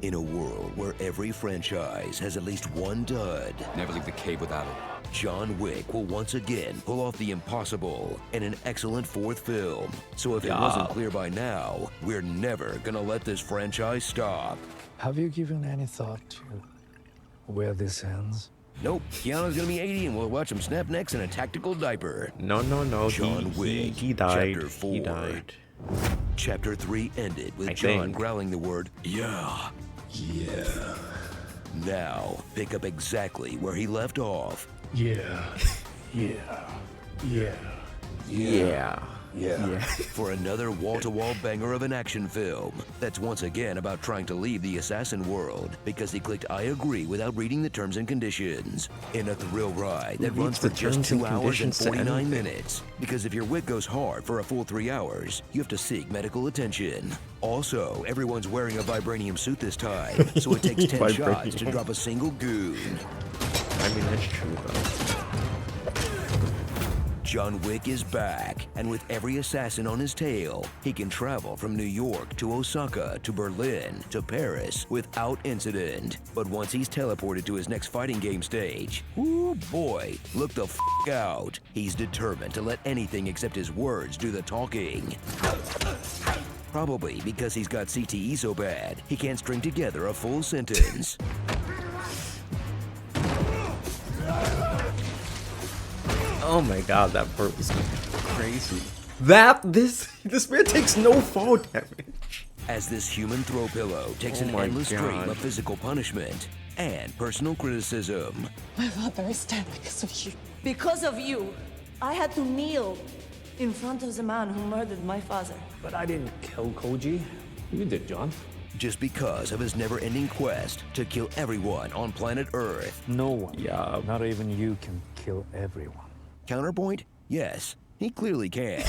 In a world where every franchise has at least one dud, Never leave the cave without it. John Wick will once again pull off the impossible in an excellent fourth film. So if it wasn't clear by now, we're never gonna let this franchise stop. Have you given any thought to where this ends? Nope, Keanu's gonna be 80 and we'll watch him snap necks in a tactical diaper. No. John Wick, He died. Chapter 4. He died. Chapter 3 ended with I John think. growling the word, yeah. Yeah. Now, pick up exactly where he left off. Yeah. Yeah. For another wall-to-wall banger of an action film that's once again about trying to leave the assassin world because he clicked I agree without reading the terms and conditions. In a thrill ride that runs for just 2 hours and 49 minutes. Because if your Wick goes hard for a full 3 hours, you have to seek medical attention. Also, everyone's wearing a vibranium suit this time, so it takes 10 shots to drop a single goon. I mean, that's true though. John Wick is back, and with every assassin on his tail, he can travel from New York to Osaka to Berlin to Paris without incident. But once he's teleported to his next fighting game stage, ooh boy, look the f out. He's determined to let anything except his words do the talking. Probably because he's got CTE so bad, he can't string together a full sentence. Oh my god, that burp was crazy. This man takes no fall damage. As this human throw pillow takes an endless stream of physical punishment and personal criticism. My father is dead because of you. Because of you, I had to kneel in front of the man who murdered my father. But I didn't kill Koji. You did, John. Just because of his never-ending quest to kill everyone on planet Earth. No one. Yeah. Not even you can kill everyone. Counterpoint? Yes, he clearly can.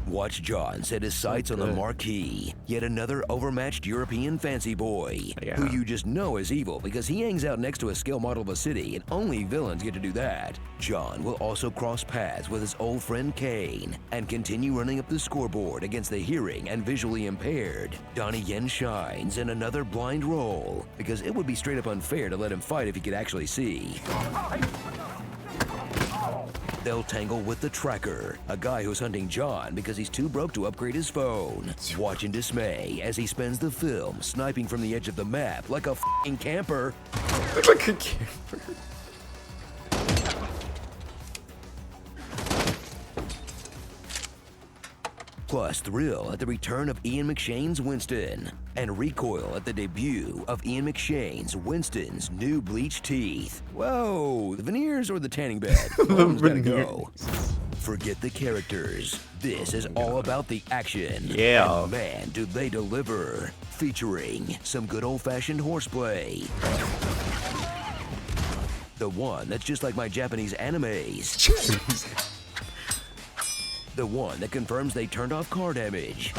Watch John set his sights on the marquee. Yet another overmatched European fancy boy, who you just know is evil because he hangs out next to a scale model of a city and only villains get to do that. John will also cross paths with his old friend Kane and continue running up the scoreboard against the hearing and visually impaired. Donnie Yen shines in another blind role because it would be straight up unfair to let him fight if he could actually see. They'll tangle with the Tracker, a guy who's hunting John because he's too broke to upgrade his phone. Watch in dismay as he spends the film sniping from the edge of the map like a f***ing camper. Like a camper. Plus thrill at the return of Ian McShane's Winston, and recoil at the debut of Ian McShane's Winston's new bleached teeth. Whoa, the veneers or the tanning bed? One's gotta go. Forget the characters. This is all about the action. Yeah. And man, do they deliver. Featuring some good old-fashioned horseplay. The one that's just like my Japanese animes. The one that confirms they turned off car damage.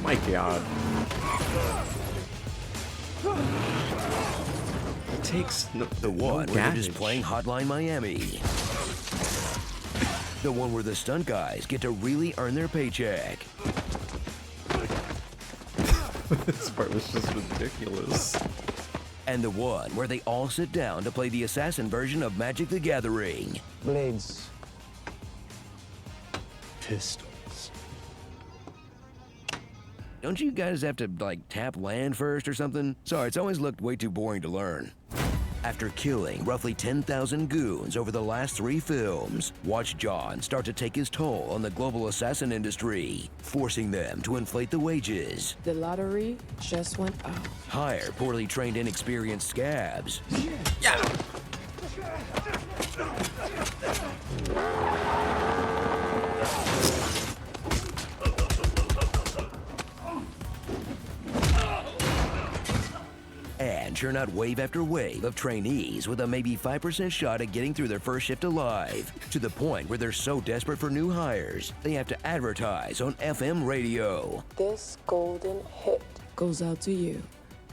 My god. It takes no, the one no where they're just playing Hotline Miami. The one where the stunt guys get to really earn their paycheck. This part was just ridiculous. And the one where they all sit down to play the assassin version of Magic the Gathering. Blades. Pistols. Don't you guys have to, like, tap land first or something? Sorry, it's always looked way too boring to learn. After killing roughly 10,000 goons over the last 3 films, watch John start to take his toll on the global assassin industry, forcing them to inflate the wages. The lottery just went up. Hire poorly trained, inexperienced scabs. Yeah. And churn out wave after wave of trainees with a maybe 5% shot at getting through their first shift alive, to the point where they're so desperate for new hires, they have to advertise on FM radio. This golden hit goes out to you,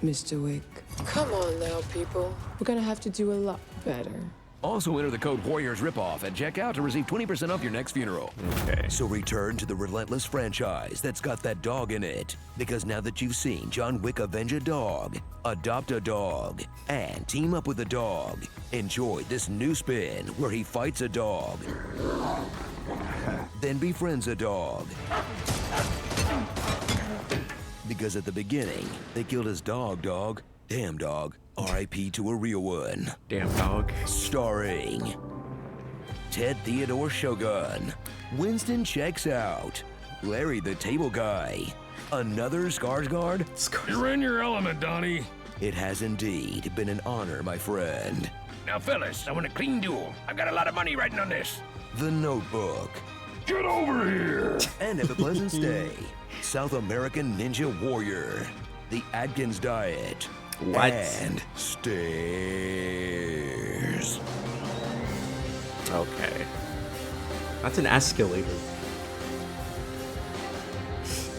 Mr. Wick. Come on now, people. We're gonna have to do a lot better. Also enter the code Warriors Ripoff at checkout to receive 20% off your next funeral. Okay. So return to the relentless franchise that's got that dog in it. Because now that you've seen John Wick avenge a dog, adopt a dog, and team up with a dog, enjoy this new spin where he fights a dog, then befriends a dog. Because at the beginning, they killed his dog. Damn dog. R.I.P. to a real one. Damn dog. Starring Ted Theodore Shogun, Winston Checks Out, Larry the Table Guy, another Skarsgård. You're in your element, Donnie. It has indeed been an honor, my friend. Now, fellas, I want a clean duel. I've got a lot of money riding on this. The Notebook. Get over here! And have a pleasant stay. South American Ninja Warrior, The Atkins Diet. What? And Stairs. Okay. That's an escalator.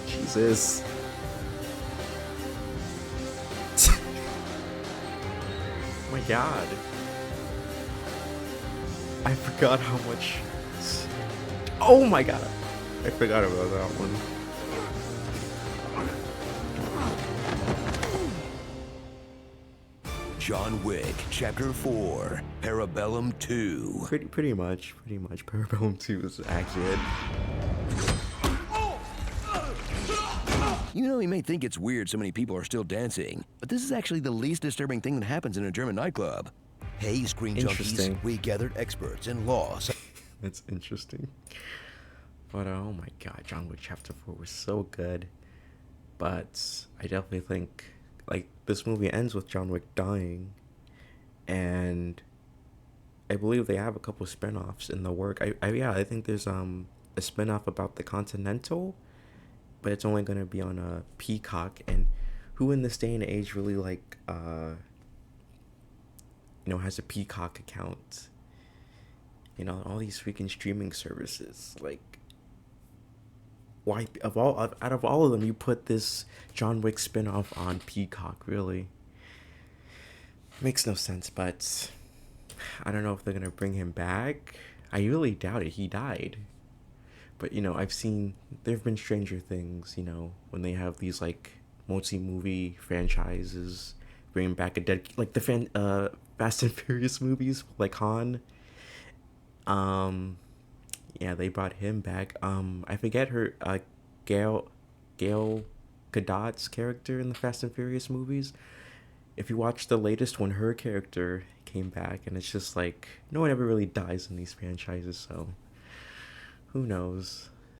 Jesus. Oh my god. I forgot how much. Oh my god. I forgot about that one. John Wick, Chapter 4, Parabellum 2. Pretty much. Parabellum 2 is accurate. You know, you may think it's weird so many people are still dancing, but this is actually the least disturbing thing that happens in a German nightclub. Hey, Screen Junkies, Interesting. we gathered experts in law. That's interesting. But oh my god, John Wick Chapter 4 was so good. But I definitely think, like, this movie ends with John Wick dying. And I believe they have a couple spin-offs in the work. I think there's a spin-off about the Continental, but it's only going to be on a Peacock. And who in this day and age really, like, has a Peacock account? All these freaking streaming services, like, why out of all of them you put this John Wick spin-off on Peacock? Really makes no sense. But I don't know if they're gonna bring him back. I really doubt it. He died. But I've seen there've been Stranger Things, when they have these like multi-movie franchises bringing back a dead, like the Fast and Furious movies, like Han. Yeah, they brought him back. I forget her, Gail Gadot's character in the Fast and Furious movies. If you watch the latest one, her character came back, and it's just like, no one ever really dies in these franchises, so who knows?